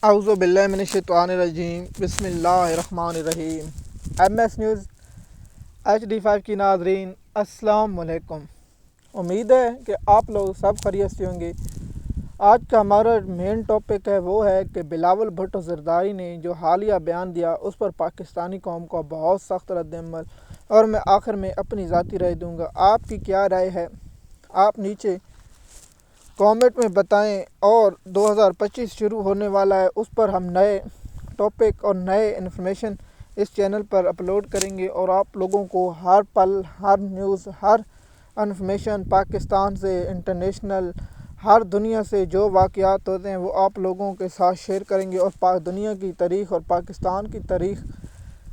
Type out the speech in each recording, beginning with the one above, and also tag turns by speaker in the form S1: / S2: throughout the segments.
S1: اعوذ باللہ من الشیطان الرجیم بسم اللہ الرحمن الرحیم۔ MS نیوز HD5 کی ناظرین السلام علیکم۔ امید ہے کہ آپ لوگ سب خیریت سے ہوں گے۔ آج کا ہمارا مین ٹاپک ہے وہ ہے کہ بلاول بھٹو زرداری نے جو حالیہ بیان دیا اس پر پاکستانی قوم کا بہت سخت رد عمل، اور میں آخر میں اپنی ذاتی رائے دوں گا۔ آپ کی کیا رائے ہے آپ نیچے کامنٹ میں بتائیں، اور 2025 شروع ہونے والا ہے، اس پر ہم نئے ٹاپک اور نئے انفارمیشن اس چینل پر اپلوڈ کریں گے، اور آپ لوگوں کو ہر پل، ہر نیوز، ہر انفارمیشن پاکستان سے، انٹرنیشنل، ہر دنیا سے جو واقعات ہوتے ہیں وہ آپ لوگوں کے ساتھ شیئر کریں گے، اور دنیا کی تاریخ اور پاکستان کی تاریخ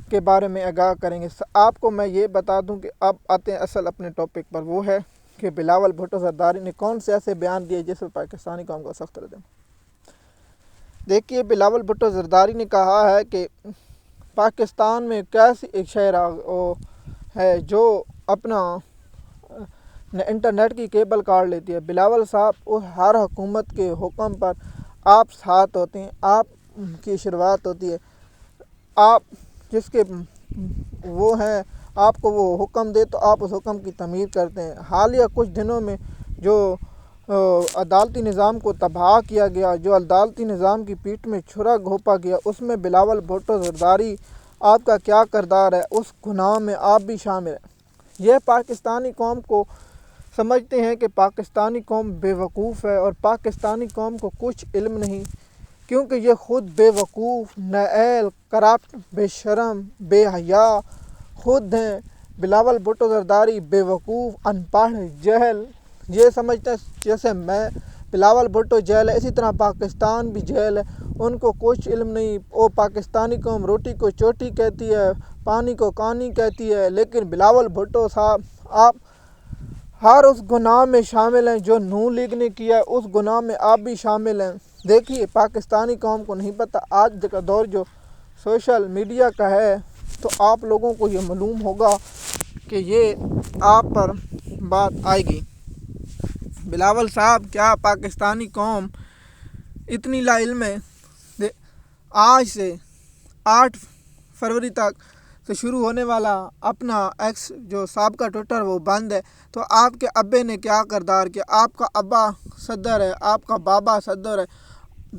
S1: کے بارے میں آگاہ کریں گے۔ آپ کو میں یہ بتا دوں کہ اب آتے ہیں اصل اپنے ٹاپک پر، وہ ہے کہ بلاول بھٹو زرداری نے کون سے ایسے بیان دیے جس پر پاکستانی قوم کا سخت رد عمل۔ دیکھیے، بلاول بھٹو زرداری نے کہا ہے کہ پاکستان میں کیسی ایک شہر ہے جو اپنا انٹرنیٹ کی کیبل کاٹ لیتی ہے۔ بلاول صاحب، ہر حکومت کے حکم پر آپ ساتھ ہوتے ہیں، آپ کی شروعات ہوتی ہے، آپ جس کے وہ ہیں، آپ کو وہ حکم دے تو آپ اس حکم کی تعمیر کرتے ہیں۔ حالیہ کچھ دنوں میں جو عدالتی نظام کو تباہ کیا گیا، جو عدالتی نظام کی پیٹھ میں چھرا گھونپا گیا، اس میں بلاول بھٹو زرداری آپ کا کیا کردار ہے، اس گناہ میں آپ بھی شامل ہیں۔ یہ پاکستانی قوم کو سمجھتے ہیں کہ پاکستانی قوم بے وقوف ہے، اور پاکستانی قوم کو کچھ علم نہیں، کیونکہ یہ خود بے وقوف، نااہل، کرپٹ، بے شرم، بے حیا خود ہیں۔ بلاول بھٹو زرداری بے وقوف، ان پڑھ، جاہل، یہ سمجھتا ہے جیسے میں بلاول بھٹو جیل ہے، اسی طرح پاکستان بھی جیل ہے، ان کو کچھ علم نہیں۔ وہ پاکستانی قوم روٹی کو چوٹی کہتی ہے، پانی کو کانی کہتی ہے، لیکن بلاول بھٹو صاحب، آپ ہر اس گناہ میں شامل ہیں جو نون لیگ نے کیا ہے، اس گناہ میں آپ بھی شامل ہیں۔ دیکھیے، پاکستانی قوم کو نہیں پتہ، آج کا دور جو سوشل میڈیا کا ہے، تو آپ لوگوں کو یہ معلوم ہوگا کہ یہ آپ پر بات آئے گی۔ بلاول صاحب، کیا پاکستانی قوم اتنی لا علم ہے؟ آج سے 8 فروری تک سے شروع ہونے والا اپنا ایکس جو سابقہ ٹویٹر وہ بند ہے، تو آپ کے ابے نے کیا کردار کیا؟ آپ کا ابا صدر ہے، آپ کا بابا صدر ہے۔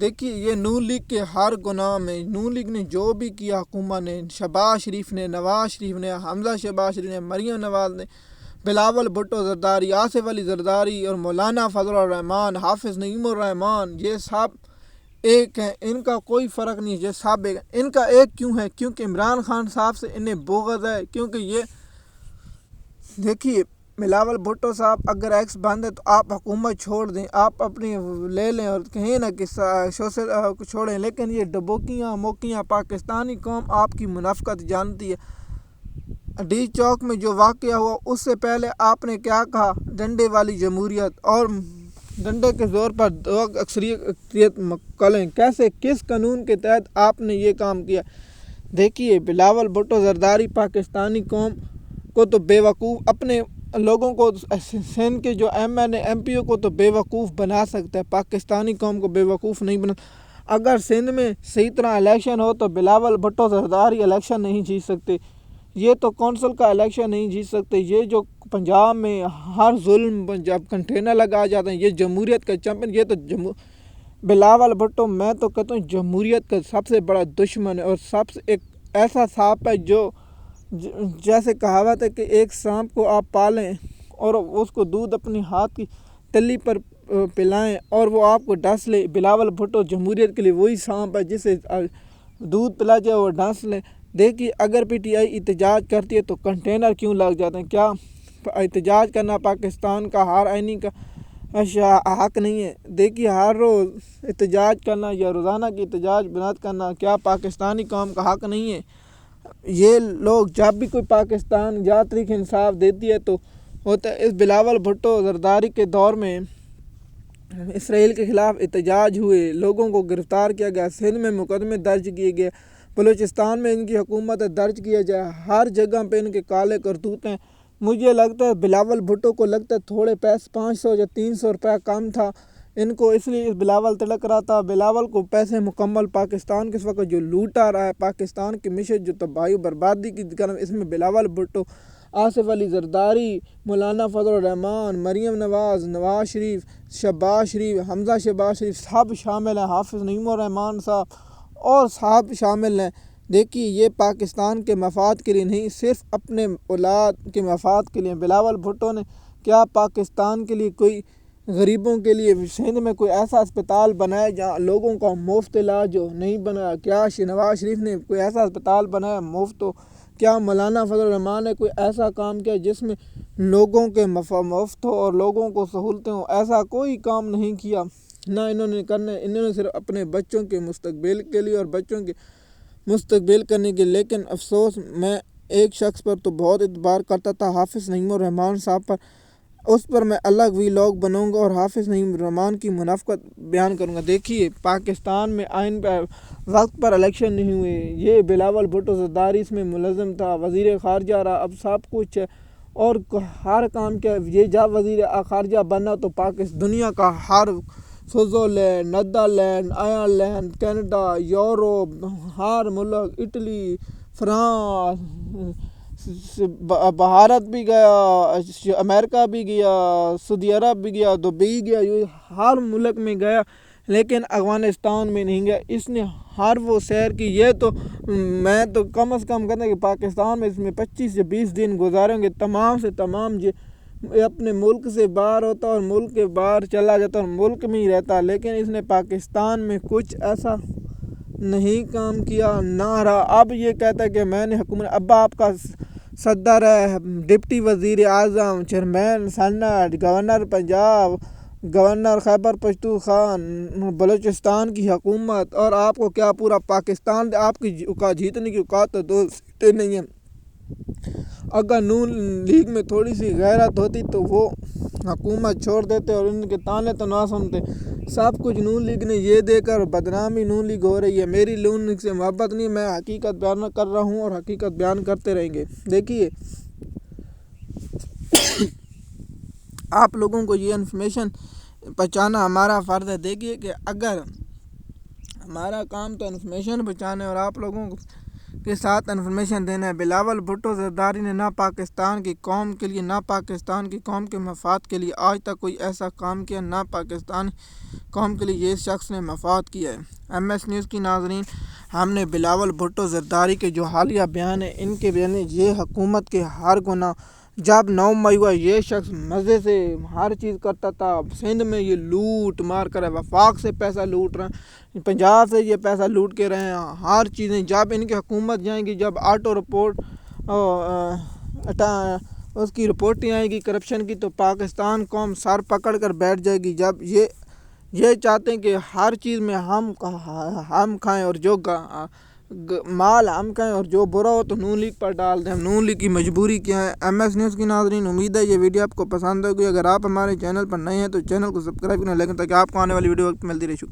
S1: دیکھیے، یہ نون لیگ کے ہر گناہ میں نون لیگ نے جو بھی کیا، حکومت نے، شہباز شریف نے، نواز شریف نے، حمزہ شہباز شریف نے، مریم نواز نے، بلاول بھٹو زرداری، آصف علی زرداری اور مولانا فضل الرحمان، حافظ نعیم الرحمان، یہ سب ایک ہیں، ان کا کوئی فرق نہیں، یہ سب ایک ہیں۔ ان کا ایک کیوں ہے؟ کیونکہ عمران خان صاحب سے انہیں بغض ہے، کیونکہ یہ دیکھیے، بلاول بھٹو صاحب، اگر ایکس بند ہے تو آپ حکومت چھوڑ دیں، آپ اپنی لے لیں اور کہیں نہ کہ چھوڑیں، لیکن یہ ڈبوکیاں موکیاں پاکستانی قوم آپ کی منافقت جانتی ہے۔ ڈی چوک میں جو واقعہ ہوا، اس سے پہلے آپ نے کیا کہا؟ ڈنڈے والی جمہوریت، اور ڈنڈے کے زور پر دو اکثریت مکلیں، کیسے، کس قانون کے تحت آپ نے یہ کام کیا؟ دیکھیے، بلاول بھٹو زرداری پاکستانی قوم کو تو بے وقوف، اپنے لوگوں کو، سندھ کے جو MN MP کو تو بے وقوف بنا سکتا ہے، پاکستانی قوم کو بے وقوف نہیں بنا۔ اگر سندھ میں صحیح طرح الیکشن ہو تو بلاول بھٹو زرداری الیکشن نہیں جیت سکتے، یہ تو کونسل کا الیکشن نہیں جیت سکتے۔ یہ جو پنجاب میں ہر ظلم جب کنٹینر لگا جاتے ہیں، یہ جمہوریت کا چیمپئن، یہ تو بلاول بھٹو، میں تو کہتا ہوں جمہوریت کا سب سے بڑا دشمن ہے، اور سب سے ایک ایسا سانپ ہے جو جیسے کہاوت ہے کہ ایک سانپ کو آپ پالیں اور اس کو دودھ اپنی ہاتھ کی تلی پر پلائیں اور وہ آپ کو ڈس لے۔ بلاول بھٹو جمہوریت کے لیے وہی سانپ ہے جسے دودھ پلا جائے وہ ڈس لے۔ دیکھیے، اگر PTI احتجاج کرتی ہے تو کنٹینر کیوں لگ جاتے ہیں؟ کیا احتجاج کرنا پاکستان کا ہر آئینی کا حق نہیں ہے؟ دیکھیے، ہر روز احتجاج کرنا یا روزانہ کی احتجاج بناد کرنا کیا پاکستانی قوم کا حق نہیں ہے؟ یہ لوگ جب بھی کوئی پاکستان یا تحریک انصاف دیتی ہے تو ہوتا ہے۔ اس بلاول بھٹو زرداری کے دور میں اسرائیل کے خلاف احتجاج ہوئے، لوگوں کو گرفتار کیا گیا، سندھ میں مقدمے درج کیے گئے، بلوچستان میں ان کی حکومت درج کیا جائے، ہر جگہ پہ ان کے کالے کرتوت ہیں۔ مجھے لگتا ہے بلاول بھٹو کو لگتا ہے تھوڑے پیسے 500 یا 300 روپے کم تھا، ان کو اس لیے بلاول تڑک رہا تھا، بلاول کو پیسے مکمل پاکستان کے اس وقت جو لوٹا رہا ہے، پاکستان کی مشن جو تباہی و بربادی کی طرف، اس میں بلاول بھٹو، آصف علی زرداری، مولانا فضل الرحمان، مریم نواز، نواز شریف، شہباز شریف، حمزہ شہباز شریف سب شامل ہیں، حافظ نعیم الرحمان صاحب اور سب شامل ہیں۔ دیکھیے یہ پاکستان کے مفاد کے لیے نہیں، صرف اپنے اولاد کے مفاد کے لیے بلاول بھٹو نے کیا پاکستان کے لیے کوئی غریبوں کے لیے سندھ میں کوئی ایسا اسپتال بنایا جہاں لوگوں کا مفت علاج ہو؟ نہیں بنایا۔ کیا نواز شریف نے کوئی ایسا اسپتال بنایا مفت ہو؟ کیا مولانا فضل الرحمان نے کوئی ایسا کام کیا جس میں لوگوں کے مفت ہو اور لوگوں کو سہولتیں ہوں؟ ایسا کوئی کام نہیں کیا، نہ انہوں نے کرنا، انہوں نے صرف اپنے بچوں کے مستقبل کے لیے اور بچوں کے مستقبل کرنے کے۔ لیکن افسوس، میں ایک شخص پر تو بہت اعتبار کرتا تھا، حافظ نعیم الرحمان صاحب پر، اس پر میں الگ ولاگ بناؤں گا اور حافظ نعیم الرحمان کی منافقت بیان کروں گا۔ دیکھیے پاکستان میں آئین پر وقت پر الیکشن نہیں ہوئے، یہ بلاول بھٹو زرداری اس میں ملزم تھا، وزیر خارجہ رہا، اب سب کچھ ہے اور ہر کام کیا یہ جب وزیر خارجہ بنا تو دنیا کا ہر Switzerland, Netherlands, Ireland, Canada, Europe, ہر ملک، اٹلی، فرانس، بھارت بھی گیا، امریکہ بھی گیا، سعودی عرب بھی گیا، دبئی گیا، ہر ملک میں گیا لیکن افغانستان میں نہیں گیا۔ اس نے ہر وہ سیر کی۔ یہ تو میں تو کم از کم کہتا کہ پاکستان میں اس میں 25 سے 20 دن گزاریں گے، تمام سے تمام اپنے ملک سے باہر ہوتا اور ملک کے باہر چلا جاتا اور ملک میں ہی رہتا، لیکن اس نے پاکستان میں کچھ ایسا نہیں کام کیا نہ رہا۔ اب یہ کہتا ہے کہ میں نے حکومت، اب آپ کا صدر ہے، ڈپٹی وزیر اعظم، chairman senate, governor Punjab, governor Khyber Pakhtunkhwa, Balochistan کی حکومت، اور آپ کو کیا پورا پاکستان آپ کی جیتنے کی اوقات تو 2 سیٹیں نہیں ہیں۔ اگر نون لیگ میں تھوڑی سی غیرت ہوتی تو وہ حکومت چھوڑ دیتے اور ان کے تانے تو نہ سنتے۔ سب کچھ نون لیگ نے یہ دے کر بدنامی نون لیگ ہو رہی ہے۔ میری نون لیگ سے محبت نہیں، میں حقیقت بیان کر رہا ہوں اور حقیقت بیان کرتے رہیں گے۔ دیکھیے آپ لوگوں کو یہ انفارمیشن پہنچانا ہمارا فرض ہے۔ دیکھیے کہ اگر ہمارا کام تو انفارمیشن پہنچانا ہے اور آپ لوگوں کے ساتھ انفارمیشن دینا ہے۔ بلاول بھٹو زرداری نے نہ پاکستان کی قوم کے لیے، نہ پاکستان کی قوم کے مفاد کے لیے آج تک کوئی ایسا کام کیا، نہ پاکستان قوم کے لیے یہ شخص نے مفاد کیا ہے۔ ایم ایس نیوز کی ناظرین، ہم نے بلاول بھٹو زرداری کے جو حالیہ بیان ہیں، ان کے بیان، یہ حکومت کے ہر گناہ، جب 9 مئی ہوا یہ شخص مزے سے ہر چیز کرتا تھا، سندھ میں یہ لوٹ مار کر ہے، وفاق سے پیسہ لوٹ رہے ہیں، پنجاب سے یہ پیسہ لوٹ کے رہے ہیں، ہر چیزیں جب ان کی حکومت جائیں گی، جب آٹو رپورٹ اس کی رپورٹیں آئیں گی کرپشن کی، تو پاکستان قوم سر پکڑ کر بیٹھ جائے گی۔ جب یہ چاہتے ہیں کہ ہر چیز میں ہم کھائیں اور جو مال ہم کھائیں اور جو برا ہو تو نون لیگ پر ڈال دیں۔ نون لیگ کی مجبوری کیا ہے؟ ایم ایس نیوز کی ناظرین، امید ہے یہ ویڈیو آپ کو پسند ہوگی۔ اگر آپ ہمارے چینل پر نئے ہیں تو چینل کو سبسکرائب کریں، لیکن تاکہ آپ کو آنے والی ویڈیو وقت ملتی رہے۔ شکریہ۔